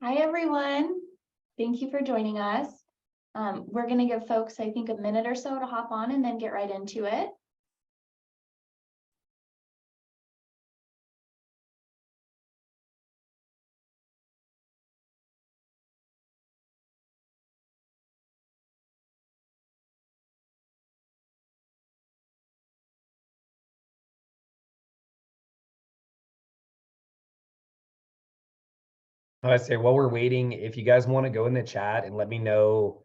Hi, everyone. Thank you for joining us. We're going to give folks, I think, a minute or so to hop on and then get right into it. I say while we're waiting, if you guys want to go in the chat and let me know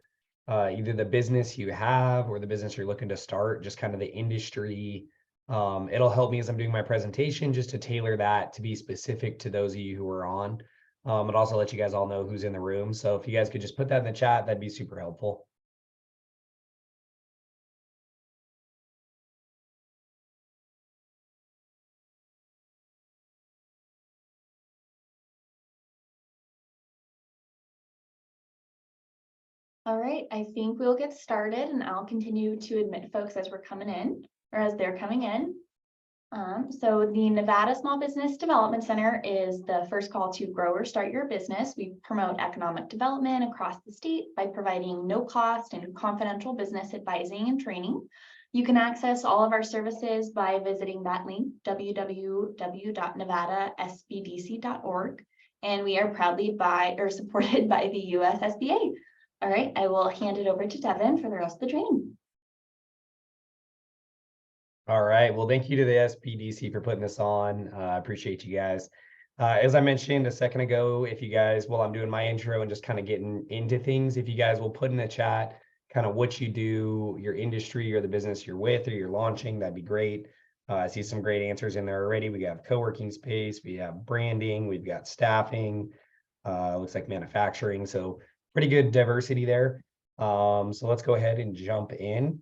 either the business you have or the business you're looking to start, just kind of the industry. It'll help me as I'm doing my presentation just to tailor that to be specific to those of you who are on. But also let you guys all know who's in the room. So if you guys could just put that in the chat, that'd be super helpful. All right, I think we'll get started and I'll continue to admit folks as we're coming in or as they're coming in. So the Nevada Small Business Development Center is the first call to grow or start your business. We promote economic development across the state by providing no cost and confidential business advising and training. You can access all of our services by visiting that link, www.nevadasbdc.org. And we are proudly supported by the US SBA. All right, I will hand it over to Devin for the rest of the training. All right. Well, thank you to the SBDC for putting this on. I appreciate you guys. As I mentioned a second ago, if you guys, while I'm doing my intro and just kind of getting into things, if you guys will put in the chat kind of what you do, your industry or the business you're with or you're launching, that'd be great. I see some great answers in there already. We have co-working space, we have branding, we've got staffing, looks like manufacturing. So pretty good diversity there. So let's go ahead and jump in.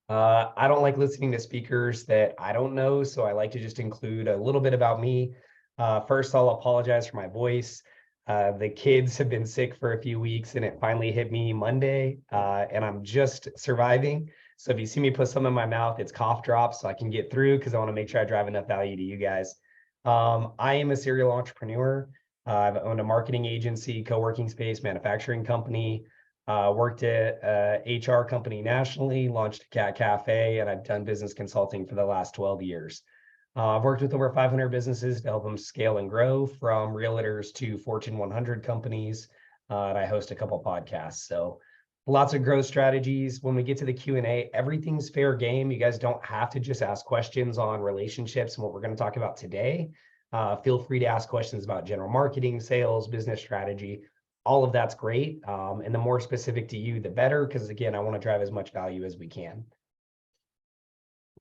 I don't like listening to speakers that I don't know, so I like to just include a little bit about me. First, I'll apologize for my voice. The kids have been sick for a few weeks and it finally hit me Monday, and I'm just surviving. So if you see me put some in my mouth, it's cough drops so I can get through because I want to make sure I drive enough value to you guys. I am a serial entrepreneur. I've owned a marketing agency, co-working space, manufacturing company. Worked at a HR company nationally, launched a cat cafe, and I've done business consulting for the last 12 years. I've worked with over 500 businesses to help them scale and grow, from realtors to Fortune 100 companies, and I host a couple podcasts. So lots of growth strategies. When we get to the Q&A, everything's fair game. You guys don't have to just ask questions on relationships and what we're going to talk about today. Feel free to ask questions about general marketing, sales, business strategy. All of that's great. And the more specific to you, the better, because again, I want to drive as much value as we can.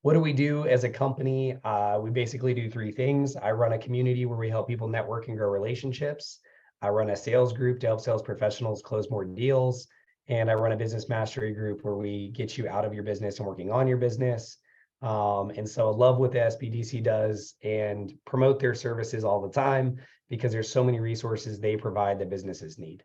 What do we do as a company? We basically do three things. I run a community where we help people network and grow relationships. I run a sales group to help sales professionals close more deals. And I run a business mastery group where we get you out of your business and working on your business. And so I love what the SBDC does and promote their services all the time because there's so many resources they provide that businesses need.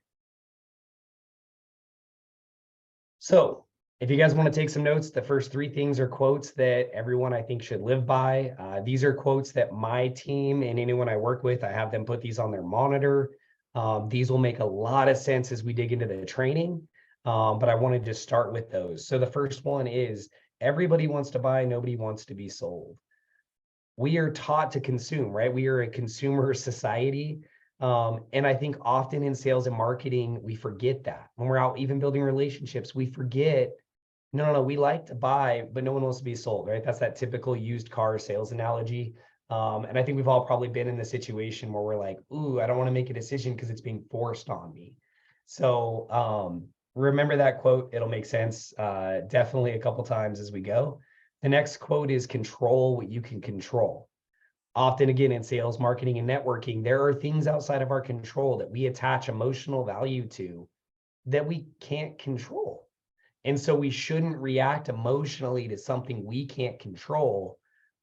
So if you guys want to take some notes, the first three things are quotes that everyone I think should live by. These are quotes that my team and anyone I work with, I have them put these on their monitor. These will make a lot of sense as we dig into the training, but I wanted to start with those. So the first one is, everybody wants to buy, nobody wants to be sold. We are taught to consume, right? We are a consumer society. And I think often in sales and marketing, we forget that. When we're out even building relationships, we forget, no, we like to buy, but no one wants to be sold, right? That's that typical used car sales analogy. And I think we've all probably been in the situation where we're like, ooh, I don't want to make a decision because it's being forced on me. So remember that quote. It'll make sense definitely a couple times as we go. The next quote is, control what you can control. Often, again, in sales, marketing, and networking, there are things outside of our control that we attach emotional value to that we can't control. And so we shouldn't react emotionally to something we can't control,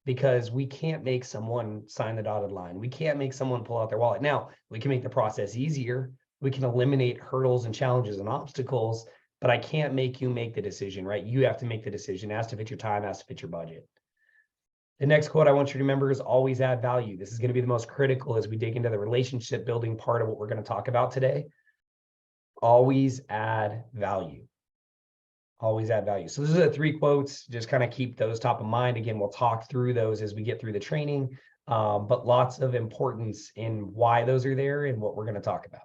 because we can't make someone sign the dotted line. We can't make someone pull out their wallet. Now, we can make the process easier. We can eliminate hurdles and challenges and obstacles, but I can't make you make the decision, right? You have to make the decision. It has to fit your time, has to fit your budget. The next quote I want you to remember is always add value. This is going to be the most critical as we dig into the relationship building part of what we're going to talk about today. Always add value. Always add value. So those are the 3 quotes. Just kind of keep those top of mind. Again, we'll talk through those as we get through the training, but lots of importance in why those are there and what we're going to talk about.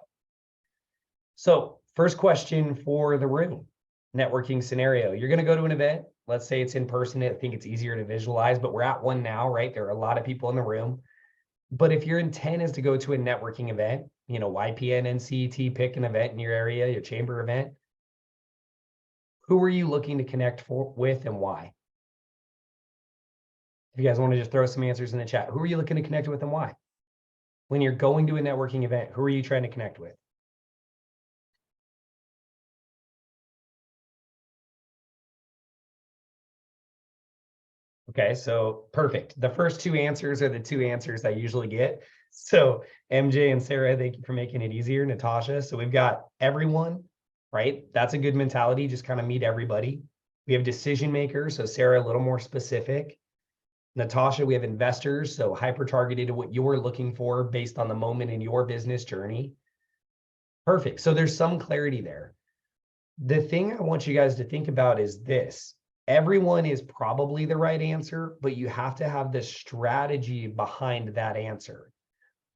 So first question for the room, networking scenario. You're going to go to an event. Let's say it's in person. I think it's easier to visualize, but we're at one now, right? There are a lot of people in the room. But if your intent is to go to a networking event, you know, YPN, NCET, pick an event in your area, your chamber event. Who are you looking to connect with and why? If you guys want to just throw some answers in the chat, who are you looking to connect with and why? When you're going to a networking event, who are you trying to connect with? Okay, so perfect. The first 2 answers are the 2 answers I usually get. So MJ and Sarah, thank you for making it easier. Natasha, so we've got everyone, right? That's a good mentality, just kind of meet everybody. We have decision makers, so Sarah, a little more specific. Natasha, we have investors, so hyper targeted to what you're looking for based on the moment in your business journey. Perfect, so there's some clarity there. The thing I want you guys to think about is this. Everyone is probably the right answer, but you have to have the strategy behind that answer.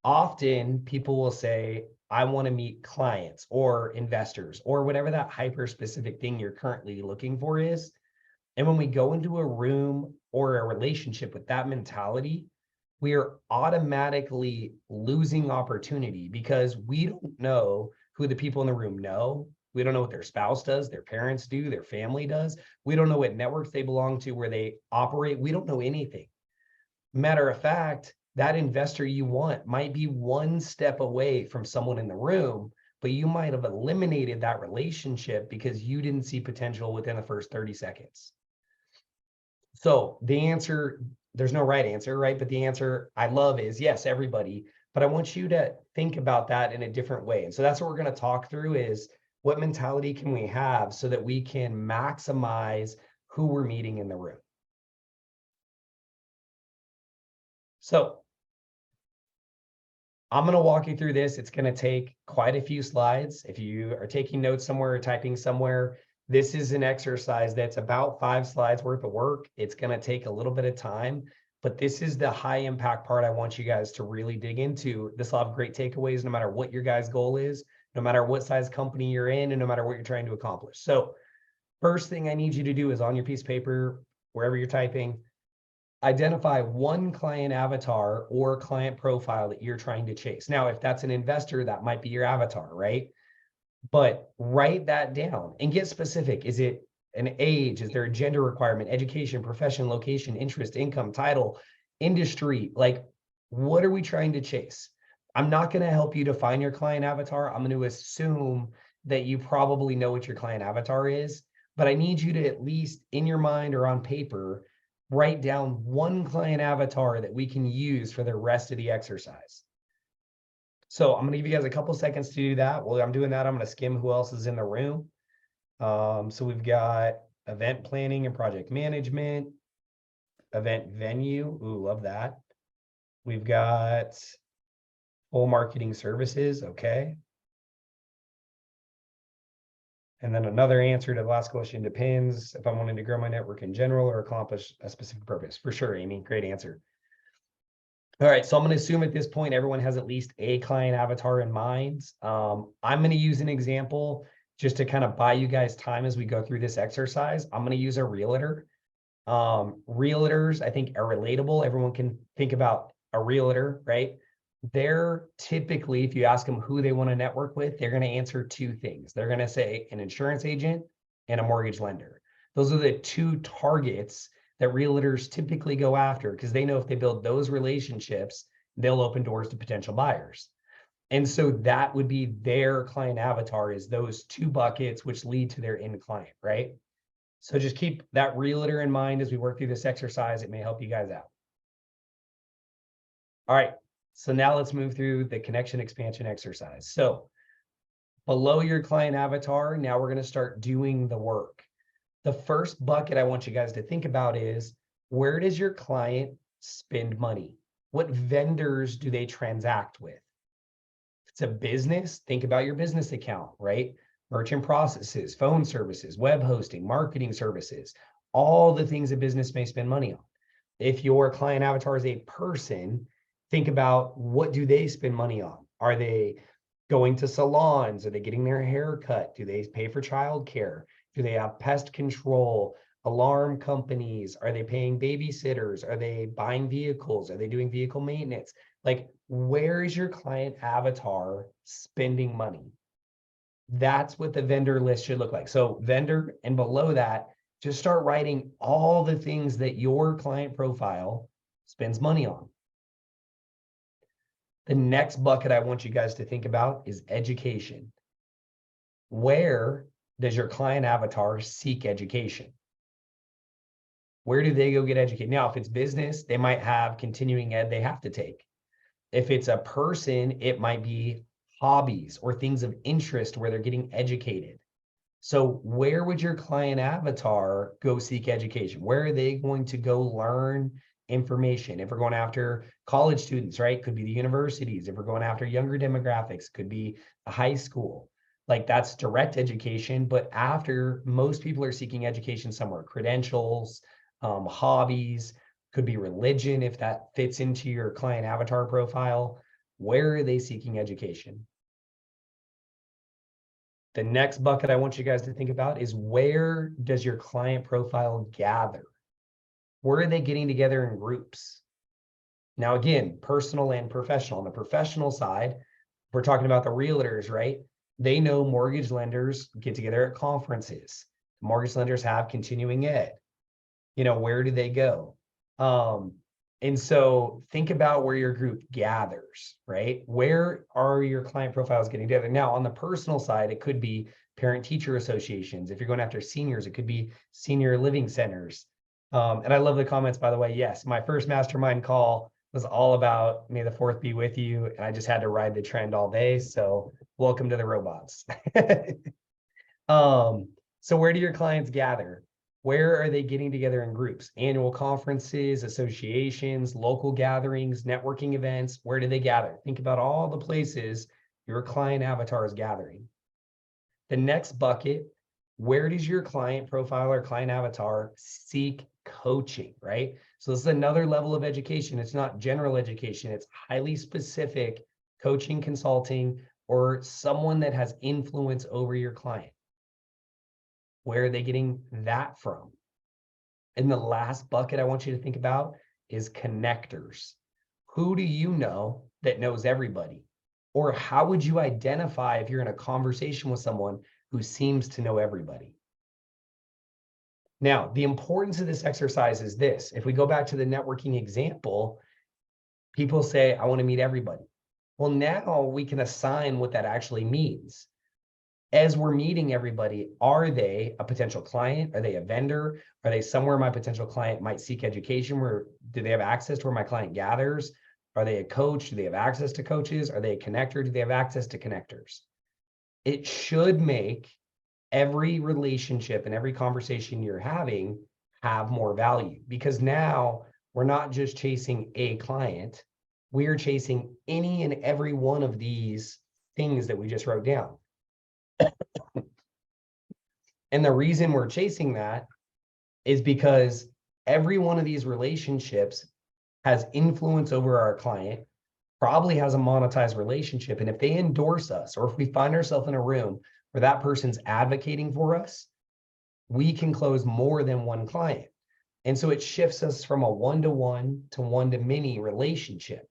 Often people will say, I want to meet clients or investors or whatever that hyper specific thing you're currently looking for is. And when we go into a room or a relationship with that mentality, we are automatically losing opportunity because we don't know who the people in the room know. We don't know what their spouse does, their parents do, their family does. We don't know what networks they belong to, where they operate. We don't know anything. Matter of fact, that investor you want might be one step away from someone in the room, but you might have eliminated that relationship because you didn't see potential within the first 30 seconds. So the answer, there's no right answer, right? But the answer I love is yes, everybody. But I want you to think about that in a different way. And so that's what we're going to talk through is what mentality can we have so that we can maximize who we're meeting in the room. So I'm going to walk you through this. It's going to take quite a few slides. If you are taking notes somewhere or typing somewhere, this is an exercise that's about 5 slides worth of work. It's going to take a little bit of time, but this is the high impact part I want you guys to really dig into. This will have great takeaways no matter what your guys' goal is, no matter what size company you're in, and no matter what you're trying to accomplish. So first thing I need you to do is on your piece of paper, wherever you're typing, identify one client avatar or client profile that you're trying to chase. Now, if that's an investor, that might be your avatar, right? But write that down and get specific. Is it an age? Is there a gender requirement, education, profession, location, interest, income, title, industry? Like, what are we trying to chase? I'm not going to help you define your client avatar. I'm going to assume that you probably know what your client avatar is, but I need you to at least in your mind or on paper, write down one client avatar that we can use for the rest of the exercise. So I'm going to give you guys a couple seconds to do that. While I'm doing that, I'm going to skim who else is in the room. So we've got event planning and project management, event venue. Ooh, love that. We've got full marketing services. Okay. And then another answer to the last question depends if I'm wanting to grow my network in general or accomplish a specific purpose. For sure, Amy, great answer. All right, so I'm going to assume at this point, everyone has at least a client avatar in mind. I'm going to use an example just to kind of buy you guys time as we go through this exercise. I'm going to use a realtor. Realtors, I think, are relatable. Everyone can think about a realtor, right? They're typically, if you ask them who they want to network with, they're going to answer 2 things. They're going to say an insurance agent and a mortgage lender. Those are the 2 targets that realtors typically go after because they know if they build those relationships, they'll open doors to potential buyers. And so that would be their client avatar is those 2 buckets, which lead to their end client, right? So just keep that realtor in mind as we work through this exercise. It may help you guys out. All right, so now let's move through the connection expansion exercise. So below your client avatar, now we're going to start doing the work. The first bucket I want you guys to think about is Where does your client spend money? What vendors do they transact with? If it's a business, think about your business account, right? Merchant processes, phone services, web hosting, marketing services, all the things a business may spend money on. If your client avatar is a person, think about what do they spend money on? Are they going to salons? Are they getting their hair cut? Do they pay for childcare? Do they have pest control, alarm companies? Are they paying babysitters? Are they buying vehicles? Are they doing vehicle maintenance? Like, where is your client avatar spending money? That's what the vendor list should look like. So vendor, and below that, just start writing all the things that your client profile spends money on. The next bucket I want you guys to think about is education. Where does your client avatar seek education? Where do they go get educated? Now, if it's business, they might have continuing ed they have to take. If it's a person, it might be hobbies or things of interest where they're getting educated. So where would your client avatar go seek education? Where are they going to go learn information? If we're going after college students, right? Could be the universities. If we're going after younger demographics, could be a high school. Like, that's direct education. But after, most people are seeking education somewhere, credentials, hobbies, could be religion, if that fits into your client avatar profile. Where are they seeking education? The next bucket I want you guys to think about is, where does your client profile gather? Where are they getting together in groups? Now, again, personal and professional. On the professional side, we're talking about the realtors, right? They know mortgage lenders get together at conferences. Mortgage lenders have continuing ed. You know, where do they go? And so think about where your group gathers, right? Where are your client profiles getting together? Now, on the personal side, it could be parent-teacher associations. If you're going after seniors, it could be senior living centers. And I love the comments, by the way. Yes, my first mastermind call was all about may the fourth be with you. And I just had to ride the trend all day. So welcome to the robots. So where do your clients gather? Where are they getting together in groups? Annual conferences, associations, local gatherings, networking events. Where do they gather? Think about all the places your client avatar is gathering. The next bucket, where does your client profile or client avatar seek coaching, right? So this is another level of education. It's not general education. It's highly specific coaching, consulting, or someone that has influence over your client. Where are they getting that from? And the last bucket I want you to think about is connectors. Who do you know that knows everybody? Or how would you identify if you're in a conversation with someone who seems to know everybody? Now, the importance of this exercise is this. If we go back to the networking example, people say, I want to meet everybody. Well, now we can assign what that actually means. As we're meeting everybody, are they a potential client? Are they a vendor? Are they somewhere my potential client might seek education? Where do they have access to where my client gathers? Are they a coach? Do they have access to coaches? Are they a connector? Do they have access to connectors? It should make every relationship and every conversation you're having have more value, because now we're not just chasing a client. We are chasing any and every one of these things that we just wrote down. And the reason we're chasing that is because every one of these relationships has influence over our client, probably has a monetized relationship. And if they endorse us, or if we find ourselves in a room where that person's advocating for us, we can close more than one client. And so it shifts us from a one-to-one to one-to-many relationship.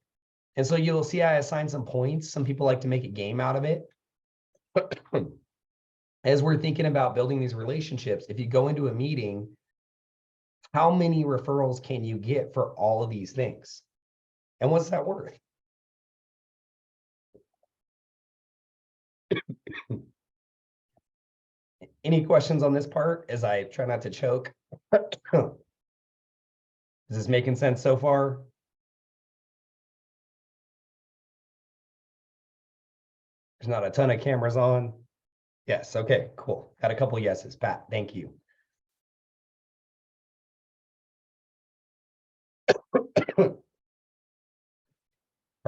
And so you'll see I assign some points. Some people like to make a game out of it. As we're thinking about building these relationships, if you go into a meeting, how many referrals can you get for all of these things? And what's that worth? Any questions on this part as I try not to choke? Is this making sense so far? There's not a ton of cameras on. Yes, okay, cool. Got a couple yeses, Pat, thank you.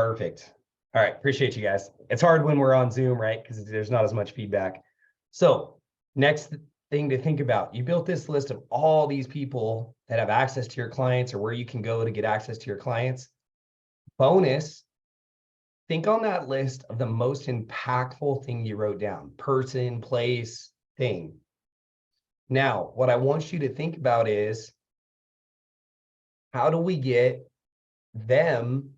Perfect. All right. Appreciate you guys. It's hard when we're on Zoom, right? Because there's not as much feedback. So next thing to think about, you built this list of all these people that have access to your clients or where you can go to get access to your clients. Bonus, think on that list of the most impactful thing you wrote down, person, place, thing. Now, what I want you to think about is, how do we get them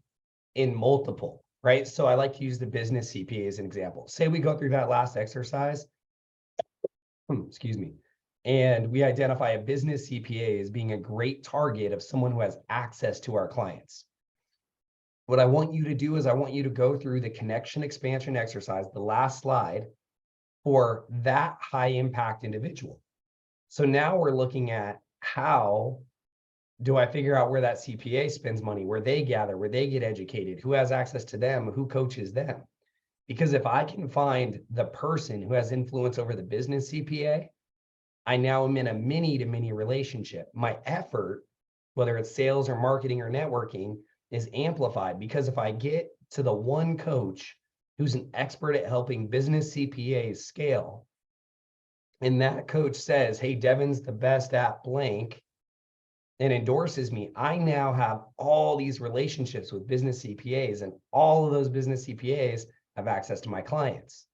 in multiple, right? So I like to use the business CPA as an example. Say we go through that last exercise, excuse me, and we identify a business CPA as being a great target of someone who has access to our clients. What I want you to do is I want you to go through the connection expansion exercise, the last slide, for that high impact individual. So now we're looking at, how do I figure out where that CPA spends money, where they gather, where they get educated, who has access to them, who coaches them? Because if I can find the person who has influence over the business CPA, I now am in a many to many relationship. My effort, whether it's sales or marketing or networking, is amplified, because if I get to the one coach who's an expert at helping business CPAs scale, and that coach says, hey, Devin's the best at blank, and endorses me, I now have all these relationships with business CPAs, and all of those business CPAs have access to my clients.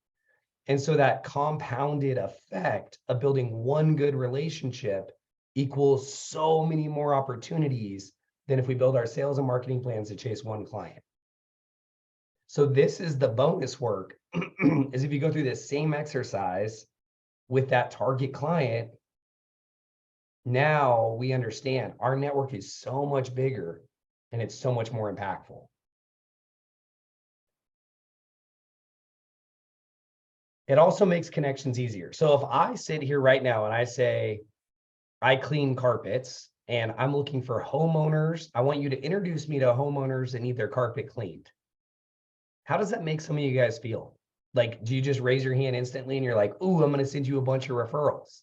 And so that compounded effect of building one good relationship equals so many more opportunities than if we build our sales and marketing plans to chase one client. So this is the bonus work, is if you go through this same exercise with that target client, now we understand our network is so much bigger and it's so much more impactful. It also makes connections easier. So if I sit here right now and I say, I clean carpets and I'm looking for homeowners, I want you to introduce me to homeowners that need their carpet cleaned. How does that make some of you guys feel? Like, do you just raise your hand instantly and you're like, ooh, I'm going to send you a bunch of referrals?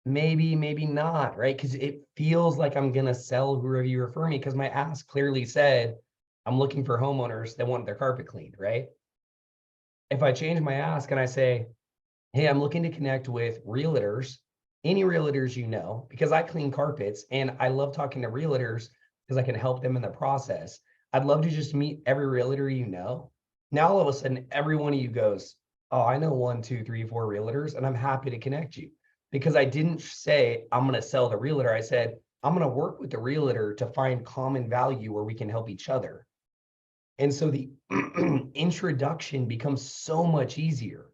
Maybe, maybe not, right? Because it feels like I'm going to sell whoever you refer me, because my ask clearly said, I'm looking for homeowners that want their carpet cleaned, right? If I change my ask and I say, hey, I'm looking to connect with realtors, any realtors you know, because I clean carpets and I love talking to realtors because I can help them in the process. I'd love to just meet every realtor you know. Now, all of a sudden, every one of you goes, oh, I know 1, 2, 3, 4 realtors, and I'm happy to connect you. Because I didn't say, I'm going to sell the realtor. I said, I'm going to work with the realtor to find common value where we can help each other. And so the introduction becomes so much easier.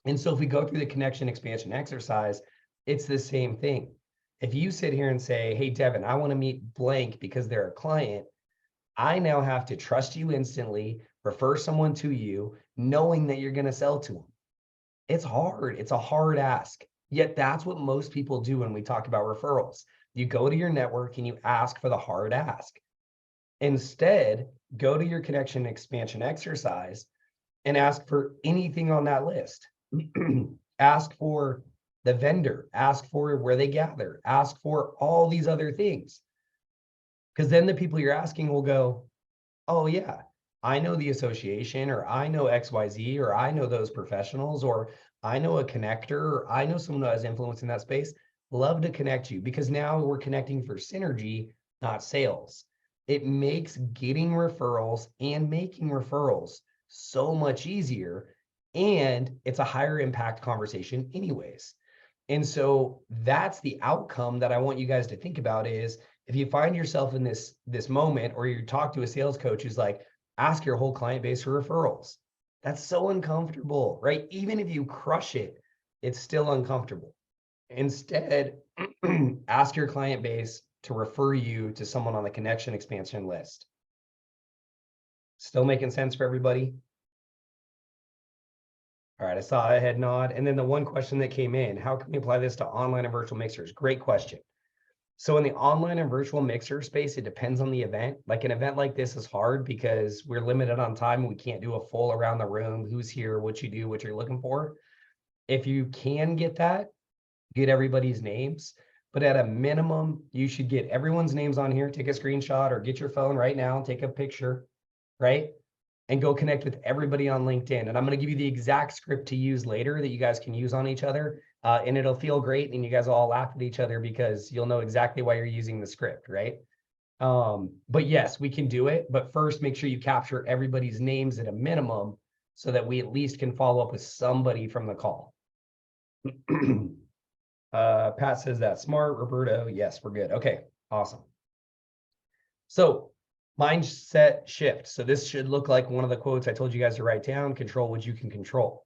And so if we go through the connection expansion exercise, it's the same thing. If you sit here and say, hey, Devin, I want to meet blank because they're a client, I now have to trust you instantly, refer someone to you, knowing that you're going to sell to them. It's hard. It's a hard ask. Yet that's what most people do when we talk about referrals. You go to your network and you ask for the hard ask. Instead, go to your connection expansion exercise and ask for anything on that list. Ask for the vendor, ask for where they gather, ask for all these other things. Because then the people you're asking will go, oh yeah, I know the association, or I know XYZ, or I know those professionals, or I know a connector, or I know someone who has influence in that space. Love to connect you, because now we're connecting for synergy, not sales. It makes getting referrals and making referrals so much easier, and it's a higher impact conversation anyways. And so that's the outcome that I want you guys to think about is, if you find yourself in this moment, or you talk to a sales coach who's like, ask your whole client base for referrals. That's so uncomfortable, right? Even if you crush it, it's still uncomfortable. Instead, ask your client base to refer you to someone on the connection expansion list. Still making sense for everybody? All right, I saw a head nod. And then the one question that came in, how can we apply this to online and virtual mixers? Great question. So in the online and virtual mixer space, it depends on the event. Like an event like this is hard because we're limited on time. We can't do a full around the room, who's here, what you do, what you're looking for. If you can get that, get everybody's names. But at a minimum, you should get everyone's names on here, take a screenshot, or get your phone right now and take a picture. right? And go connect with everybody on LinkedIn. And I'm going to give you the exact script to use later that you guys can use on each other. And it'll feel great. And you guys will all laugh at each other because you'll know exactly why you're using the script, right? But yes, we can do it. But first, make sure you capture everybody's names at a minimum so that we at least can follow up with somebody from the call. Pat says that smart. Roberto, yes, we're good. Okay, awesome. So mindset shift. So this should look like one of the quotes I told you guys to write down: control what you can control.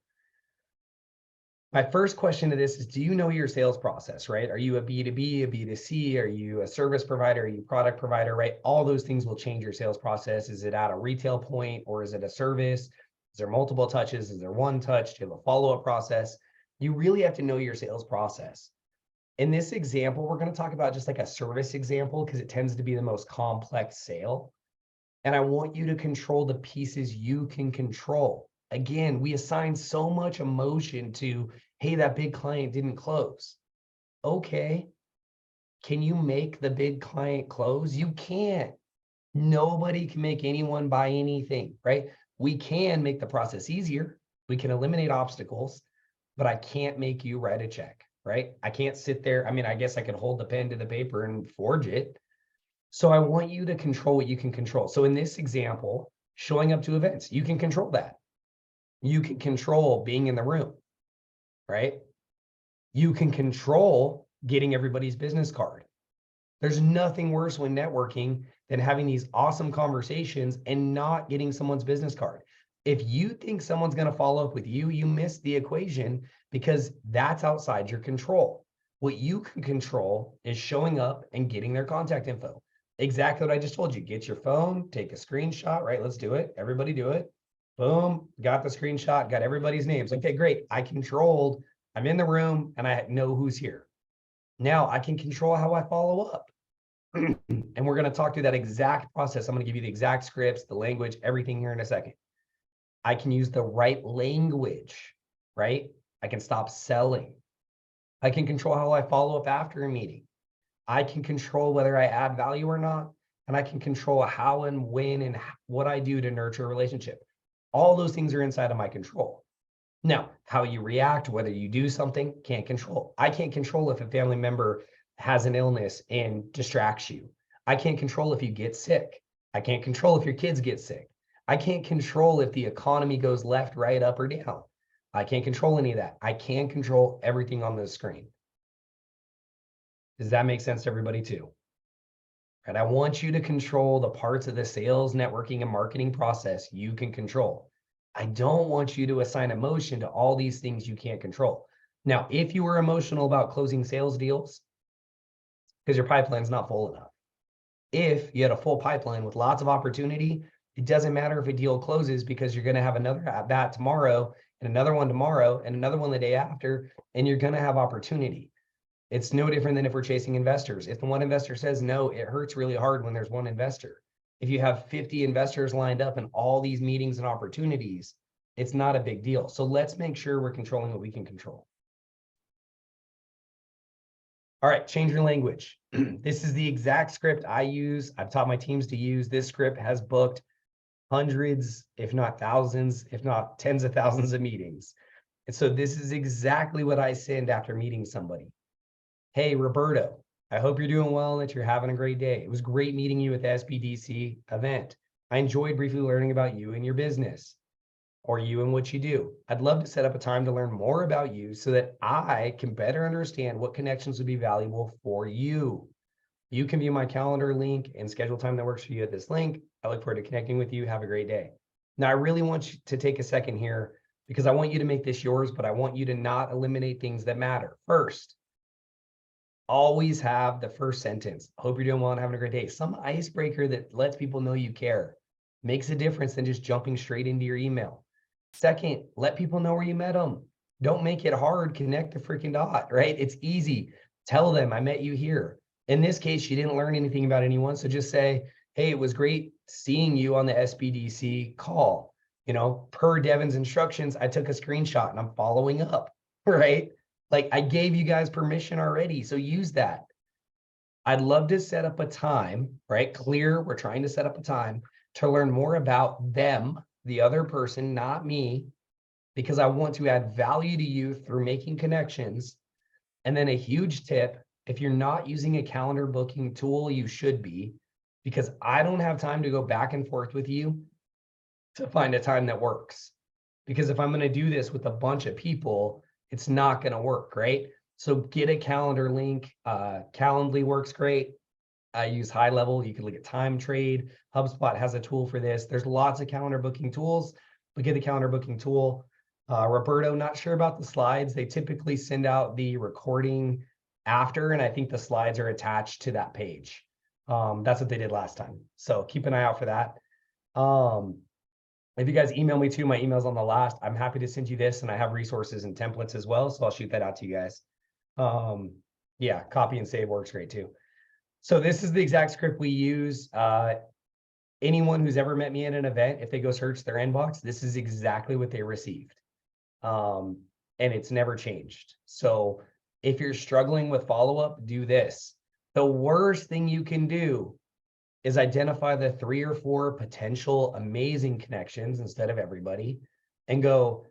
My first question to this is, do you know your sales process, right? Are you a B2B, a B2C? Are you a service provider? Are you a product provider, right? All those things will change your sales process. Is it at a retail point or is it a service? Is there multiple touches? Is there one touch? Do you have a follow-up process? You really have to know your sales process. In this example, we're going to talk about just like a service example because it tends to be the most complex sale. And I want you to control the pieces you can control. Again, we assign so much emotion to, hey, that big client didn't close. Okay. Can you make the big client close? You can't. Nobody can make anyone buy anything, right? We can make the process easier. We can eliminate obstacles, but I can't make you write a check, right? I can't sit there. I mean, I guess I could hold the pen to the paper and forge it. So I want you to control what you can control. So in this example, showing up to events, you can control that. You can control being in the room, right? You can control getting everybody's business card. There's nothing worse when networking than having these awesome conversations and not getting someone's business card. If you think someone's going to follow up with you, you missed the equation because that's outside your control. What you can control is showing up and getting their contact info. Exactly what I just told you. Get your phone, take a screenshot, right? Let's do it. Everybody do it. Boom, got the screenshot, got everybody's names. Okay, great. I'm in the room and I know who's here. Now I can control how I follow up. And we're going to talk through that exact process. I'm going to give you the exact scripts, the language, everything here in a second. I can use the right language, right? I can stop selling. I can control how I follow up after a meeting. I can control whether I add value or not. And I can control how and when and what I do to nurture a relationship. All those things are inside of my control. Now, how you react, whether you do something, can't control. I can't control if a family member has an illness and distracts you. I can't control if you get sick. I can't control if your kids get sick. I can't control if the economy goes left, right, up, or down. I can't control any of that. I can control everything on the screen. Does that make sense to everybody too? And I want you to control the parts of the sales, networking, and marketing process you can control. I don't want you to assign emotion to all these things you can't control. Now, if you were emotional about closing sales deals, because your pipeline's not full enough. If you had a full pipeline with lots of opportunity, it doesn't matter if a deal closes because you're going to have another at bat tomorrow and another one tomorrow and another one the day after, and you're going to have opportunity. It's no different than if we're chasing investors. If the one investor says no, it hurts really hard when there's one investor. If you have 50 investors lined up in all these meetings and opportunities, it's not a big deal. So let's make sure we're controlling what we can control. All right, change your language. This is the exact script I use. I've taught my teams to use. This script has booked hundreds, if not thousands, if not tens of thousands of meetings. And so this is exactly what I send after meeting somebody. Hey, Roberto, I hope you're doing well and that you're having a great day. It was great meeting you at the SBDC event. I enjoyed briefly learning about you and your business, or you and what you do. I'd love to set up a time to learn more about you so that I can better understand what connections would be valuable for you. You can view my calendar link and schedule time that works for you at this link. I look forward to connecting with you. Have a great day. Now, I really want you to take a second here because I want you to make this yours, but I want you to not eliminate things that matter. First, always have the first sentence. Hope you're doing well and having a great day. Some icebreaker that lets people know you care. Makes a difference than just jumping straight into your email. Second, let people know where you met them. Don't make it hard. Connect the freaking dot, right? It's easy. Tell them I met you here. In this case, you didn't learn anything about anyone. So just say, hey, it was great seeing you on the SBDC call. You know, per Devin's instructions, I took a screenshot and I'm following up, right? Like I gave you guys permission already. So use that. I'd love to set up a time, right? Clear, we're trying to set up a time to learn more about them, the other person, not me, because I want to add value to you through making connections. And then a huge tip, if you're not using a calendar booking tool, you should be, because I don't have time to go back and forth with you to find a time that works. Because if I'm going to do this with a bunch of people, it's not going to work, right? So get a calendar link. Calendly works great. I use High Level. You can look at Time Trade. HubSpot has a tool for this. There's lots of calendar booking tools, but get the calendar booking tool. Roberto, not sure about the slides. They typically send out the recording after, and I think the slides are attached to that page. That's what they did last time. So keep an eye out for that. If you guys email me too, my email's on the last. I'm happy to send you this, and I have resources and templates as well. So I'll shoot that out to you guys. Yeah, copy and save works great too. So this is the exact script we use. Anyone who's ever met me at an event, if they go search their inbox, this is exactly what they received. And it's never changed. So if you're struggling with follow-up, do this. The worst thing you can do is identify the 3 or 4 potential amazing connections instead of everybody and go,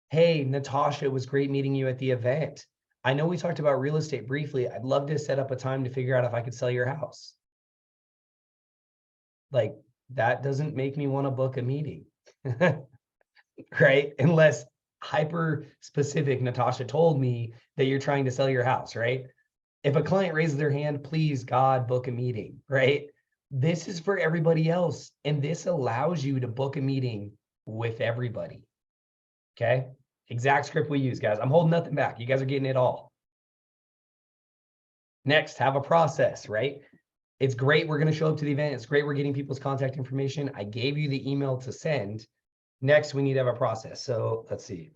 hey, Natasha, it was great meeting you at the event. I know we talked about real estate briefly. I'd love to set up a time to figure out if I could sell your house. Like, that doesn't make me want to book a meeting, right? Unless hyper specific, Natasha told me that you're trying to sell your house, right? If a client raises their hand, please, God, book a meeting, right? This is for everybody else. And this allows you to book a meeting with everybody. Okay. Exact script we use, guys. I'm holding nothing back. You guys are getting it all. Next, have a process, right? It's great we're going to show up to the event. It's great we're getting people's contact information. I gave you the email to send. Next, we need to have a process. So let's see.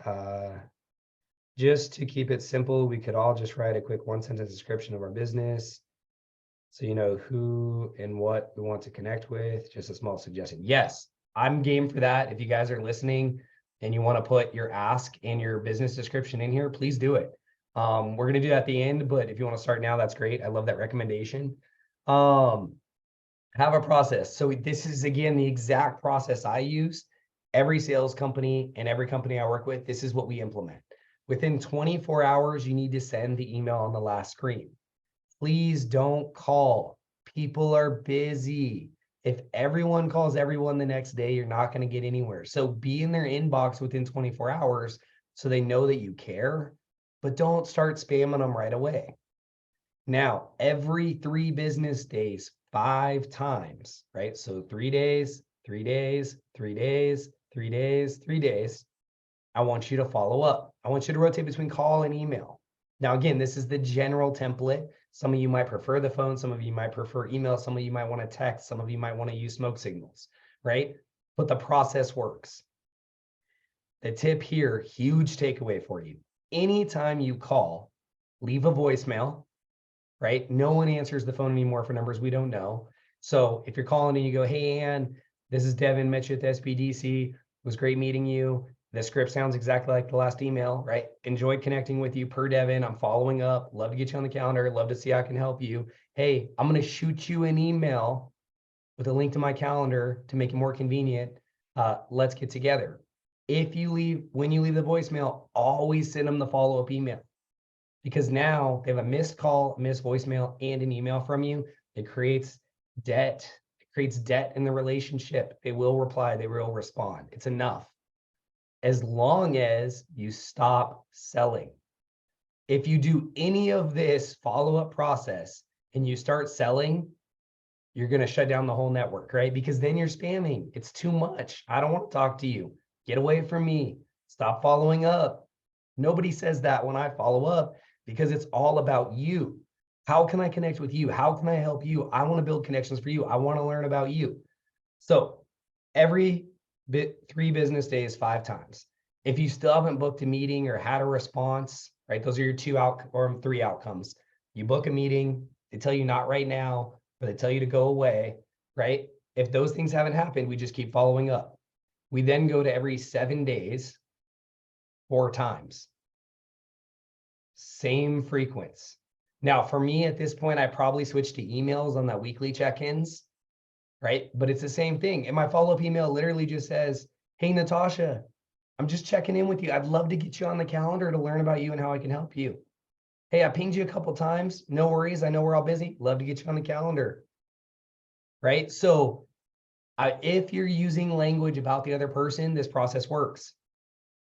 Just to keep it simple, we could all just write a quick 1-sentence description of our business. So you know who and what we want to connect with. Just a small suggestion. Yes, I'm game for that. If you guys are listening and you want to put your ask and your business description in here, please do it. We're going to do that at the end, but if you want to start now, that's great. I love that recommendation. Have a process. So this is, again, the exact process I use. Every sales company and every company I work with, this is what we implement. Within 24 hours, you need to send the email on the last screen. Please don't call. People are busy. If everyone calls everyone the next day, you're not going to get anywhere. So be in their inbox within 24 hours so they know that you care, but don't start spamming them right away. Now, every 3 business days, 5 times, right? So 3 days, 3 days, 3 days, 3 days, 3 days. I want you to follow up. I want you to rotate between call and email. Now, again, this is the general template. Some of you might prefer the phone. Some of you might prefer email. Some of you might want to text. Some of you might want to use smoke signals, right? But the process works. The tip here, huge takeaway for you. Anytime you call, leave a voicemail, right? No one answers the phone anymore for numbers we don't know. So if you're calling and you go, hey, Ann, this is Devin, met you at the SBDC. It was great meeting you. The script sounds exactly like the last email, right? Enjoyed connecting with you per Devin. I'm following up. Love to get you on the calendar. Love to see how I can help you. Hey, I'm going to shoot you an email with a link to my calendar to make it more convenient. Let's get together. When you leave the voicemail, always send them the follow-up email, because now they have a missed call, missed voicemail, and an email from you. It creates debt. It creates debt in the relationship. They will reply. They will respond. It's enough. As long as you stop selling. If you do any of this follow-up process and you start selling, you're going to shut down the whole network, right? Because then you're spamming. It's too much. I don't want to talk to you. Get away from me. Stop following up. Nobody says that when I follow up, because it's all about you. How can I connect with you? How can I help you? I want to build connections for you. I want to learn about you. So every 3 business days, 5 times. If you still haven't booked a meeting or had a response, right? Those are your 2 or 3 outcomes. You book a meeting, they tell you not right now, or they tell you to go away, right? If those things haven't happened, we just keep following up. We then go to every 7 days, 4 times. Same frequency. Now, for me at this point, I probably switched to emails on that weekly check-ins, right? But it's the same thing. And my follow-up email literally just says, hey, Natasha, I'm just checking in with you. I'd love to get you on the calendar to learn about you and how I can help you. Hey, I pinged you a couple times. No worries. I know we're all busy. Love to get you on the calendar. Right? So if you're using language about the other person, this process works.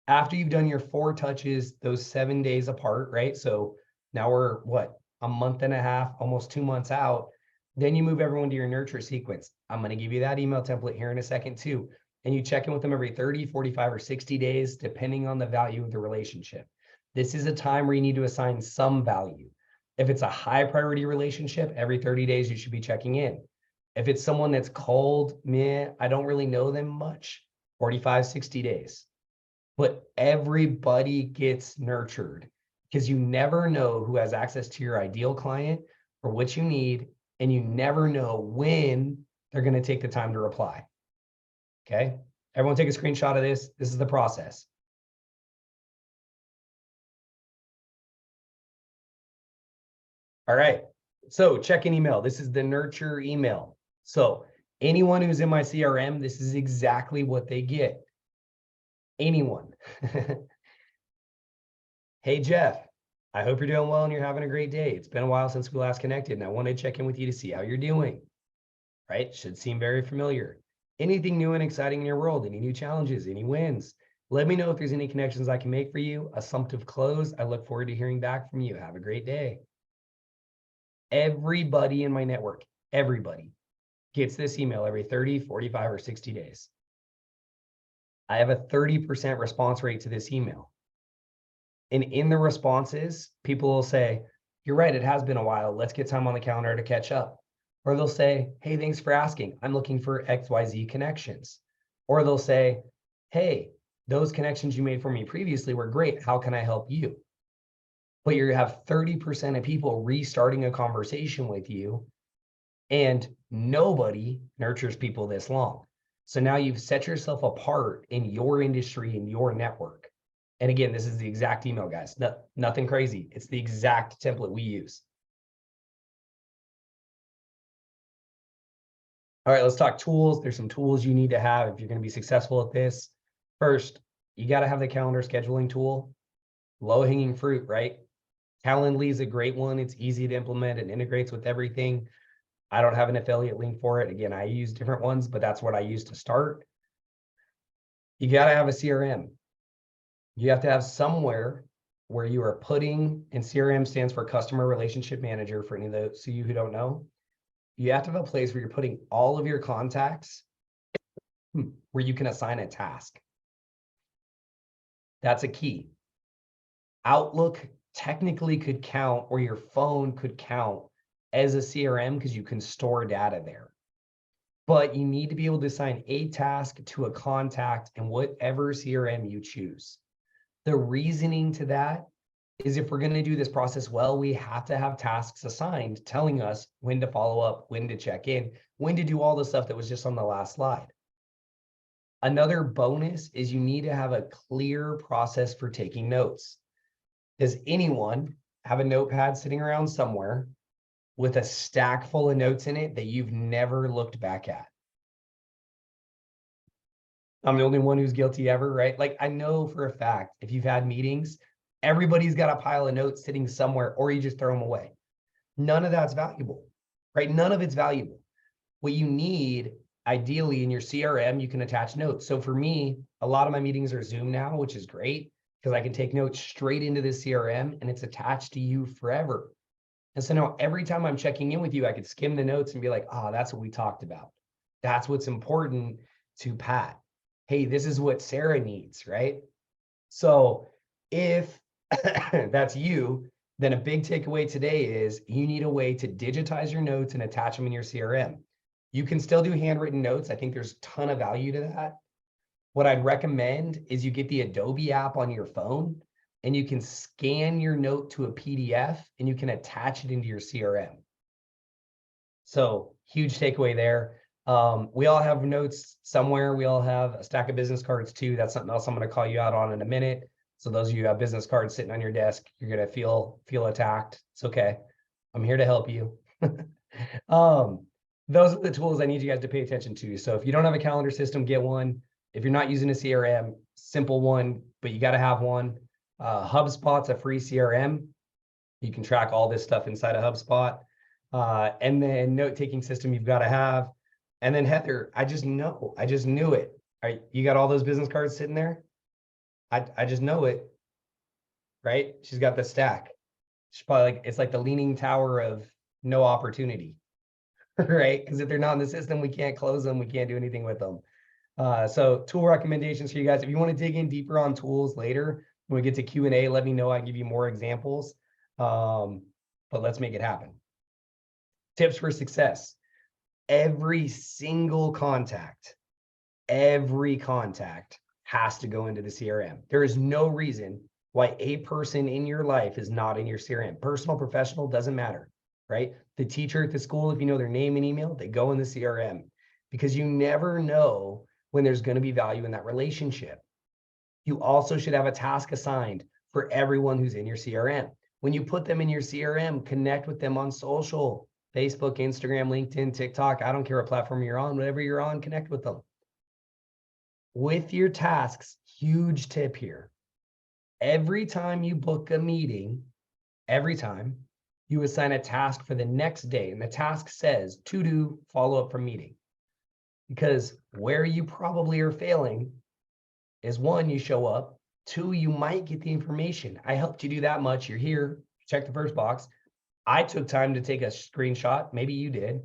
After you've done your 4 touches, those 7 days apart, right? So now we're what, a month and a half, almost 2 months out. Then you move everyone to your nurture sequence. I'm going to give you that email template here in a second too. And you check in with them every 30, 45, or 60 days, depending on the value of the relationship. This is a time where you need to assign some value. If it's a high priority relationship, every 30 days, you should be checking in. If it's someone that's cold, meh, I don't really know them much, 45, 60 days. But everybody gets nurtured because you never know who has access to your ideal client or what you need, and you never know when they're going to take the time to reply. Okay, everyone take a screenshot of this. This is the process. All right, so check-in email. This is the nurture email. So anyone who's in my CRM, this is exactly what they get. Anyone. Hey, Jeff, I hope you're doing well and you're having a great day. It's been a while since we last connected, and I wanted to check in with you to see how you're doing. Right? Should seem very familiar. Anything new and exciting in your world? Any new challenges? Any wins? Let me know if there's any connections I can make for you. Assumptive close. I look forward to hearing back from you. Have a great day. Everybody in my network, everybody gets this email every 30, 45, or 60 days. I have a 30% response rate to this email. And in the responses, people will say, you're right, it has been a while. Let's get time on the calendar to catch up. Or they'll say, hey, thanks for asking. I'm looking for XYZ connections. Or they'll say, hey, those connections you made for me previously were great. How can I help you? But you have 30% of people restarting a conversation with you, and nobody nurtures people this long. So now you've set yourself apart in your industry, in your network. And again, this is the exact email, guys. Nothing crazy. It's the exact template we use. All right, let's talk tools. There's some tools you need to have if you're going to be successful at this. First, you got to have the calendar scheduling tool. Low-hanging fruit, right? Calendly is a great one. It's easy to implement and integrates with everything. I don't have an affiliate link for it. Again, I use different ones, but that's what I use to start. You got to have a CRM. You have to have somewhere where you are putting, and CRM stands for Customer Relationship Manager for any of those of you who don't know. You have to have a place where you're putting all of your contacts where you can assign a task. That's a key. Outlook technically could count, or your phone could count as a CRM because you can store data there. But you need to be able to assign a task to a contact in whatever CRM you choose. The reasoning to that is if we're going to do this process well, we have to have tasks assigned telling us when to follow up, when to check in, when to do all the stuff that was just on the last slide. Another bonus is you need to have a clear process for taking notes. Does anyone have a notepad sitting around somewhere with a stack full of notes in it that you've never looked back at? I'm the only one who's guilty ever, right? Like, I know for a fact, if you've had meetings, everybody's got a pile of notes sitting somewhere, or you just throw them away. None of that's valuable, right? None of it's valuable. What you need, ideally, in your CRM, you can attach notes. So for me, a lot of my meetings are Zoom now, which is great because I can take notes straight into the CRM and it's attached to you forever. And so now every time I'm checking in with you, I could skim the notes and be like, oh, that's what we talked about. That's what's important to Pat. Hey, this is what Sarah needs, right? So if that's you, then a big takeaway today is you need a way to digitize your notes and attach them in your CRM. You can still do handwritten notes. I think there's a ton of value to that. What I'd recommend is you get the Adobe app on your phone and you can scan your note to a PDF and you can attach it into your CRM. So huge takeaway there. We all have notes somewhere. We all have a stack of business cards too. That's something else I'm going to call you out on in a minute. So those of you who have business cards sitting on your desk, you're going to feel attacked. It's okay. I'm here to help you. those are the tools I need you guys to pay attention to. So if you don't have a calendar system, get one. If you're not using a CRM, simple one, but you got to have one. HubSpot's a free CRM. You can track all this stuff inside of HubSpot. And then note-taking system you've got to have. And then Heather, I just knew it. All right, you got all those business cards sitting there? I just know it, right? She's got the stack. She's probably like, it's like the leaning tower of no opportunity, right? Because if they're not in the system, we can't close them. We can't do anything with them. So tool recommendations for you guys. If you want to dig in deeper on tools later, when we get to Q&A, let me know. I can give you more examples. But let's make it happen. Tips for success. Every single contact has to go into the CRM. There is no reason why a person in your life is not in your CRM. Personal, professional, doesn't matter, right? The teacher at the school, if you know their name and email, they go in the CRM because you never know when there's going to be value in that relationship. You also should have a task assigned for everyone who's in your CRM. When you put them in your CRM, connect with them on social, Facebook, Instagram, LinkedIn, TikTok. I don't care what platform you're on, whatever you're on, connect with them. With your tasks, huge tip here. Every time you book a meeting, every time you assign a task for the next day, and the task says to do follow-up from meeting. Because where you probably are failing is one, you show up. Two, you might get the information. I helped you do that much. You're here. Check the first box. I took time to take a screenshot. Maybe you did.